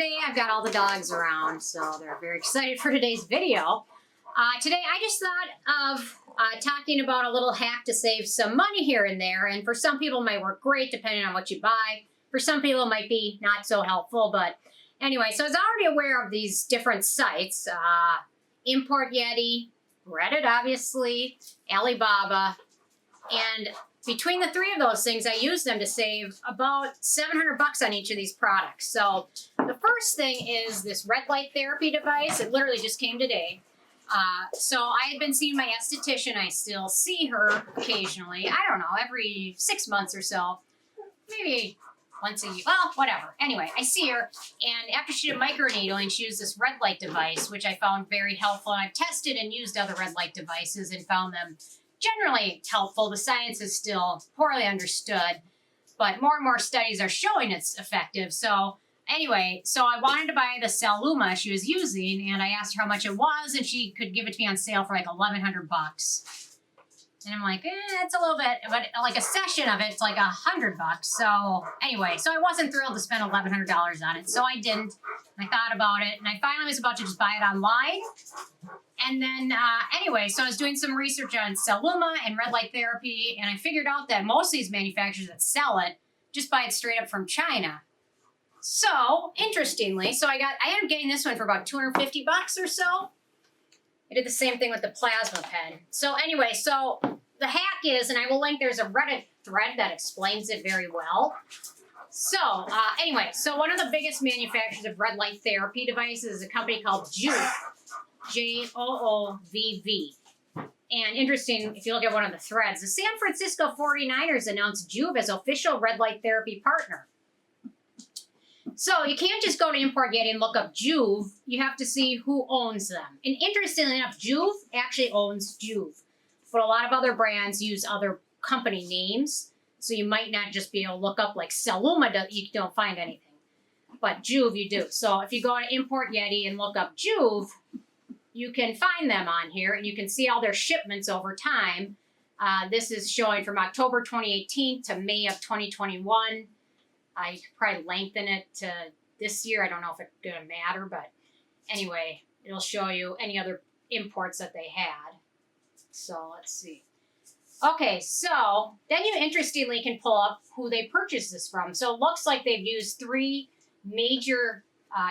today I've got all the dogs around, so they're very excited for today's video. Today I just thought of talking about a little hack to save some money here and there, and for some people it might work great depending on what you buy. For some people it might be not so helpful, but anyway, so I was already aware of these different sites. Import Yeti, Reddit obviously, Alibaba, and between the three of those things, I use them to save about $700 on each of these products. So the first thing is this red light therapy device. It literally just came today. So I had been seeing my esthetician. I still see her occasionally. I don't know, every 6 months or so. Maybe once a year. Well, whatever. Anyway, I see her. And after she did microneedling, she used this red light device, which I found very helpful. And I've tested and used other red light devices and found them generally helpful. The science is still poorly understood, but more and more studies are showing it's effective. So anyway, so I wanted to buy the Saluma she was using, and I asked her how much it was, and she could give it to me on sale for like $1,100. And I'm like, it's a little bit, but like a session of it's like $100. So anyway, so I wasn't thrilled to spend $1,100 on it, so I didn't. I thought about it, and I finally was about to just buy it online. And then, anyway, so I was doing some research on Saluma and red light therapy, and I figured out that most of these manufacturers that sell it just buy it straight up from China. So, interestingly, so I ended up getting this one for about $250 or so. I did the same thing with the plasma pen. So anyway, so the hack is, and I will link, there's a Reddit thread that explains it very well. So, anyway, so one of the biggest manufacturers of red light therapy devices is a company called Joovv. Joovv. And interesting, if you look at one of the threads, the San Francisco 49ers announced Joovv as official red light therapy partner. So you can't just go to Import Yeti and look up Joovv. You have to see who owns them. And interestingly enough, Joovv actually owns Joovv. But a lot of other brands use other company names. So you might not just be able to look up like Saluma, you don't find anything. But Joovv you do. So if you go to Import Yeti and look up Joovv, you can find them on here, and you can see all their shipments over time. This is showing from October 2018 to May of 2021. I could probably lengthen it to this year. I don't know if it's going to matter, but anyway, it'll show you any other imports that they had. So let's see. Okay, so then you interestingly can pull up who they purchased this from. So it looks like they've used three major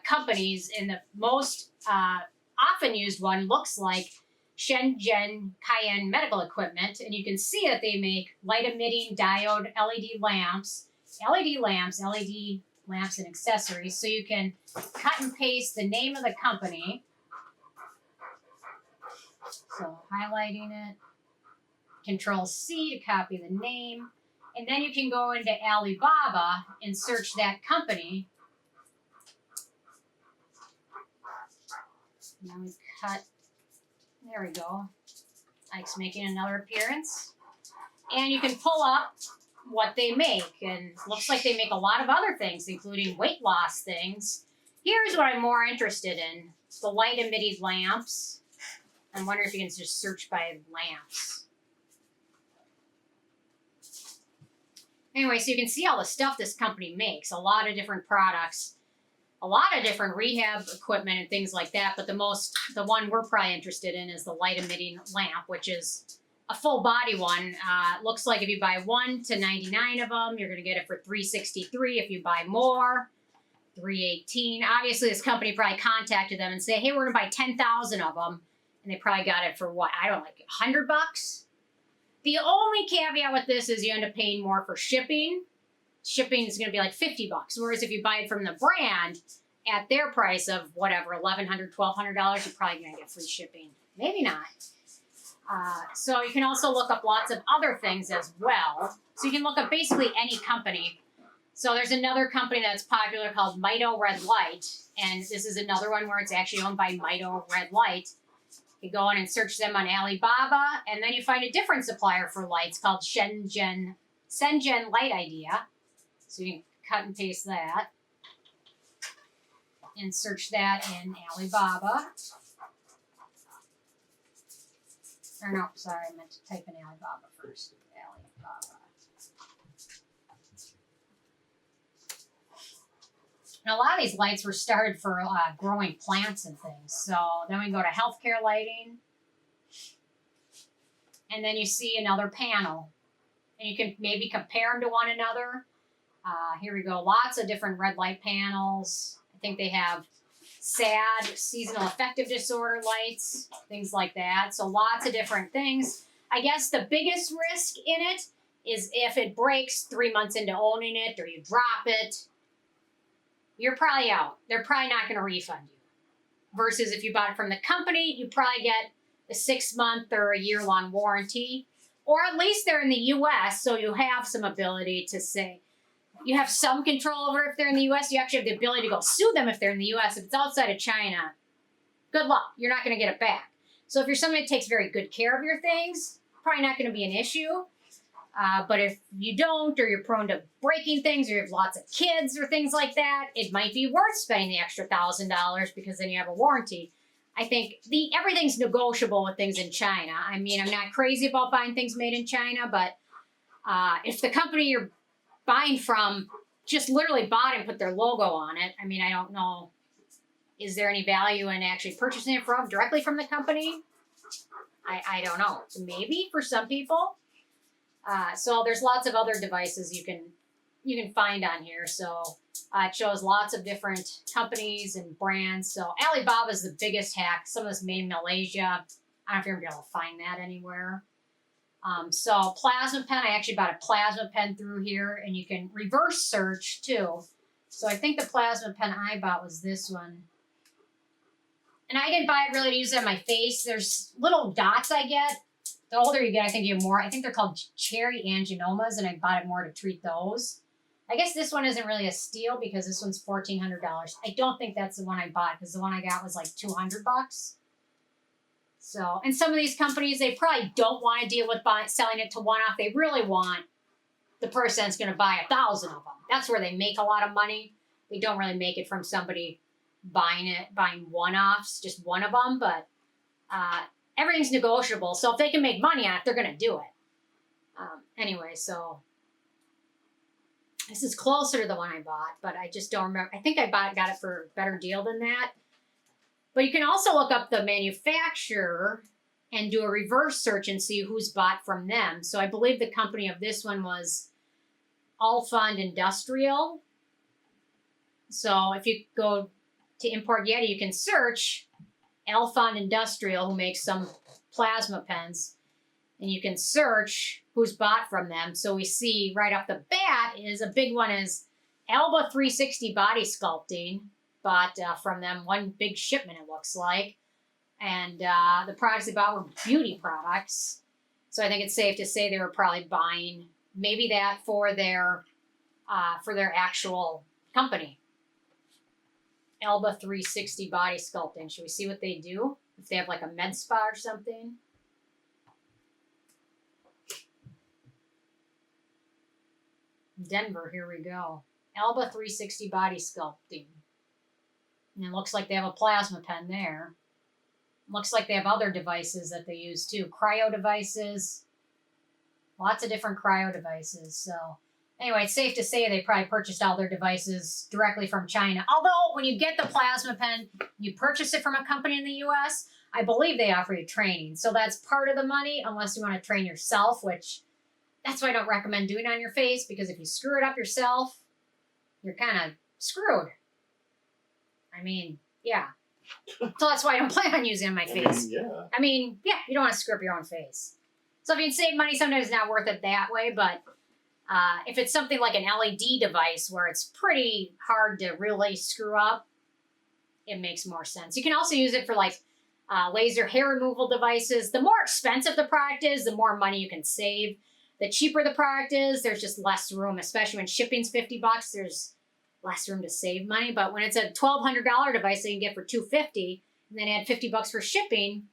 companies, and the most often used one looks like Shenzhen Cayenne Medical Equipment, and you can see that they make light emitting diode LED lamps and accessories. So you can cut and paste the name of the company. So highlighting it, Control C to copy the name, and then you can go into Alibaba and search that company. Now we cut, there we go. Ike's making another appearance. And you can pull up what they make, and looks like they make a lot of other things, including weight loss things. Here's what I'm more interested in, the light emitting lamps. I wonder if you can just search by lamps. Anyway, so you can see all the stuff this company makes, a lot of different products. A lot of different rehab equipment and things like that, but the one we're probably interested in is the light emitting lamp, which is a full body one. Looks like if you buy 1 to 99 of them, you're going to get it for $363. If you buy more, $318. Obviously, this company probably contacted them and say, hey, we're going to buy 10,000 of them. And they probably got it for what? I don't know, like $100? The only caveat with this is you end up paying more for shipping. Shipping is going to be like $50. Whereas if you buy it from the brand at their price of whatever, $1,100, $1,200, you're probably going to get free shipping. Maybe not. So you can also look up lots of other things as well. So you can look up basically any company. So there's another company that's popular called Mito Red Light. And this is another one where it's actually owned by Mito Red Light. You go in and search them on Alibaba, and then you find a different supplier for lights called Shenzhen Light Idea. So you can cut and paste that and search that in Alibaba. Or no, sorry, I meant to type in Alibaba first. Alibaba. And a lot of these lights were started for growing plants and things. So then we go to healthcare lighting. And then you see another panel. And you can maybe compare them to one another. Here we go. Lots of different red light panels. I think they have SAD, seasonal affective disorder lights, things like that. So lots of different things. I guess the biggest risk in it is if it breaks 3 months into owning it or you drop it, you're probably out. They're probably not going to refund you. Versus if you bought it from the company, you probably get a 6-month or a year-long warranty. Or at least they're in the U.S., so you have some ability to say, you have some control over if they're in the U.S. You actually have the ability to go sue them if they're in the U.S. If it's outside of China, good luck. You're not going to get it back. So if you're somebody that takes very good care of your things, probably not going to be an issue. But if you don't, or you're prone to breaking things, or you have lots of kids or things like that, it might be worth spending the extra $1,000 because then you have a warranty. I think everything's negotiable with things in China. I mean, I'm not crazy about buying things made in China, but if the company you're buying from just literally bought and put their logo on it, I mean, I don't know. Is there any value in actually purchasing it directly from the company? I don't know. Maybe for some people. So there's lots of other devices you can find on here. So it shows lots of different companies and brands. So Alibaba is the biggest hack. Some of this made in Malaysia. I don't know if you're going to be able to find that anywhere. So plasma pen, I actually bought a plasma pen through here, and you can reverse search too. So I think the plasma pen I bought was this one. And I didn't buy it really to use it on my face. There's little dots I get. The older you get, I think you have more. I think they're called cherry angiomas, and I bought it more to treat those. I guess this one isn't really a steal because this one's $1,400. I don't think that's the one I bought because the one I got was like $200. So, and some of these companies, they probably don't want to deal with selling it to one-off. They really want the person that's going to buy 1,000 of them. That's where they make a lot of money. They don't really make it from somebody buying one-offs, just one of them. But everything's negotiable. So if they can make money on it, they're going to do it. Anyway, so this is closer to the one I bought, but I just don't remember. I think I got it for a better deal than that. But you can also look up the manufacturer and do a reverse search and see who's bought from them. So I believe the company of this one was Alfond Industrial. So if you go to Import Yeti, you can search Alfond Industrial, who makes some plasma pens, and you can search who's bought from them. So we see right off the bat is a big one is Alba 360 Body Sculpting, bought from them one big shipment, it looks like. And the products they bought were beauty products. So I think it's safe to say they were probably buying maybe that for their actual company. Alba 360 Body Sculpting. Should we see what they do? If they have like a med spa or something. Denver, here we go. Alba 360 Body Sculpting. And it looks like they have a plasma pen there. Looks like they have other devices that they use too. Cryo devices. Lots of different cryo devices. So anyway, it's safe to say they probably purchased all their devices directly from China. Although when you get the plasma pen, you purchase it from a company in the U.S., I believe they offer you training. So that's part of the money, unless you want to train yourself, which that's why I don't recommend doing on your face, because if you screw it up yourself, you're kind of screwed. I mean, yeah. So that's why I don't plan on using it on my face. You don't want to screw up your own face. So if you can save money, sometimes it's not worth it that way, but if it's something like an LED device where it's pretty hard to really screw up, it makes more sense. You can also use it for like laser hair removal devices. The more expensive the product is, the more money you can save. The cheaper the product is, there's just less room, especially when shipping's $50, there's less room to save money. But when it's a $1,200 device that you can get for $250 and then add $50 for shipping,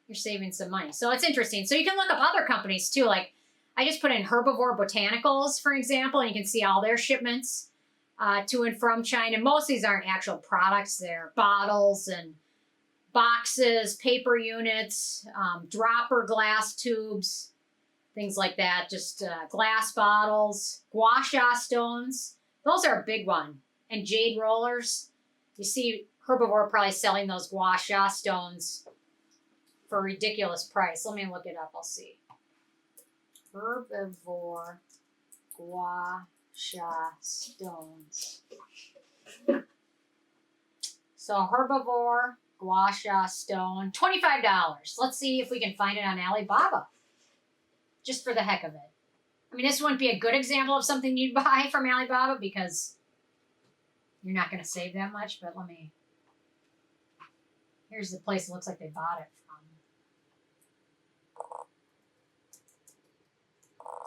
you're saving some money. So it's interesting. So you can look up other companies too. Like I just put in Herbivore Botanicals, for example, and you can see all their shipments to and from China. Most of these aren't actual products. They're bottles and boxes, paper units, dropper glass tubes, things like that. Just glass bottles, Gua Sha stones. Those are a big one. and jade rollers. You see Herbivore probably selling those Gua Sha stones for a ridiculous price. Let me look it up. I'll see. Herbivore Gua Sha stones. So Herbivore Gua Sha stone, $25. Let's see if we can find it on Alibaba. Just for the heck of it. I mean, this wouldn't be a good example of something you'd buy from Alibaba because you're not going to save that much, but let me... Here's the place it looks like they bought it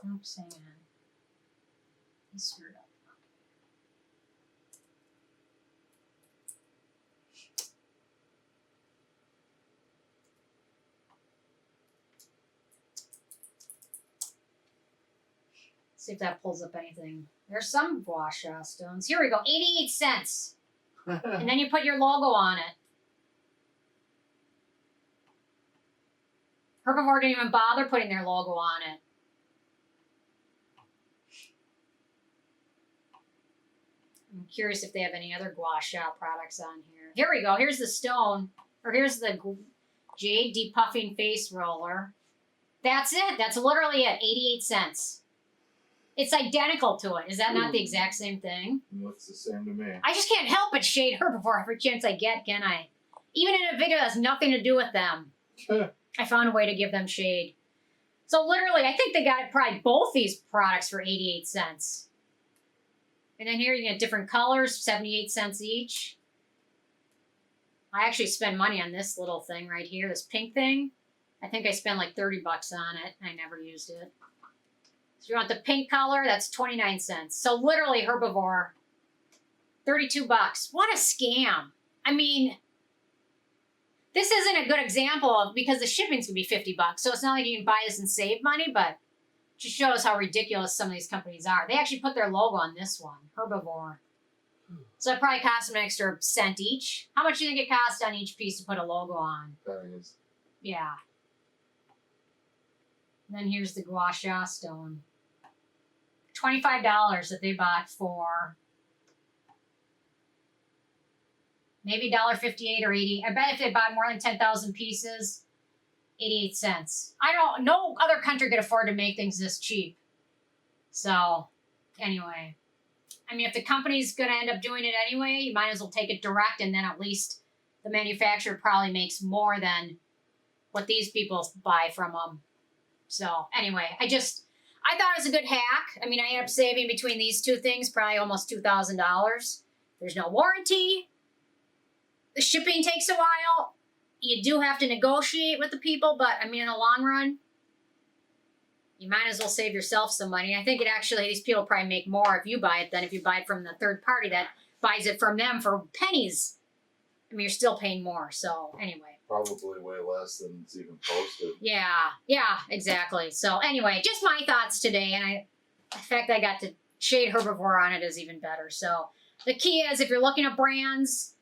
from. Oops, hang on. He screwed up. See if that pulls up anything. There's some Gua Sha stones. Here we go, 88 cents. And then you put your logo on it. Herbivore didn't even bother putting their logo on it. I'm curious if they have any other Gua Sha products on here. Here we go. Here's the stone, or here's the jade depuffing face roller. That's it. That's literally it. 88 cents. It's identical to it. Is that not the exact same thing? It looks the same to me. I just can't help but shade Herbivore every chance I get, can I? Even in a video that has nothing to do with them. I found a way to give them shade. So literally, I think they got probably both these products for 88 cents. And then here you get different colors, 78 cents each. I actually spend money on this little thing right here, this pink thing. I think I spent like 30 bucks on it. I never used it. So you want the pink color, that's 29 cents. So literally Herbivore, 32 bucks. What a scam. I mean, this isn't a good example of, because the shipping's gonna be 50 bucks. So it's not like you can buy this and save money, but it just shows how ridiculous some of these companies are. They actually put their logo on this one, Herbivore. So it probably cost them an extra cent each. How much do you think it cost on each piece to put a logo on? Pennies. Yeah. And then here's the Gua Sha stone. $25 that they bought for maybe $1.58 or 80. I bet if they bought more than 10,000 pieces, 88 cents. No other country could afford to make things this cheap. So, anyway. I mean, if the company's going to end up doing it anyway, you might as well take it direct, and then at least the manufacturer probably makes more than what these people buy from them. So, anyway, I thought it was a good hack. I mean, I ended up saving between these two things probably almost $2,000. There's no warranty. The shipping takes a while. You do have to negotiate with the people, but I mean, in the long run, you might as well save yourself some money. I think these people probably make more if you buy it than if you buy it from the third party that buys it from them for pennies. I mean, you're still paying more. So anyway. Probably way less than it's even posted. Yeah, exactly. So anyway, just my thoughts today. And the fact that I got to shade Herbivore on it is even better. So the key is, if you're looking at brands,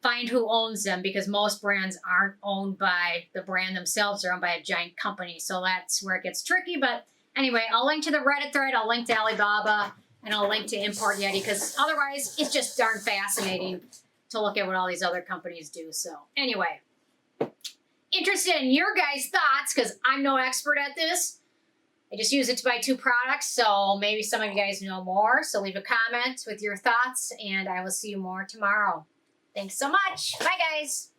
find who owns them, because most brands aren't owned by the brand themselves. They're owned by a giant company. So that's where it gets tricky. But anyway, I'll link to the Reddit thread. I'll link to Alibaba. And I'll link to Import Yeti, because otherwise it's just darn fascinating to look at what all these other companies do. So anyway, interested in your guys' thoughts, because I'm no expert at this. I just use it to buy 2 products, so maybe some of you guys know more. So leave a comment with your thoughts, and I will see you more tomorrow. Thanks so much. Bye, guys.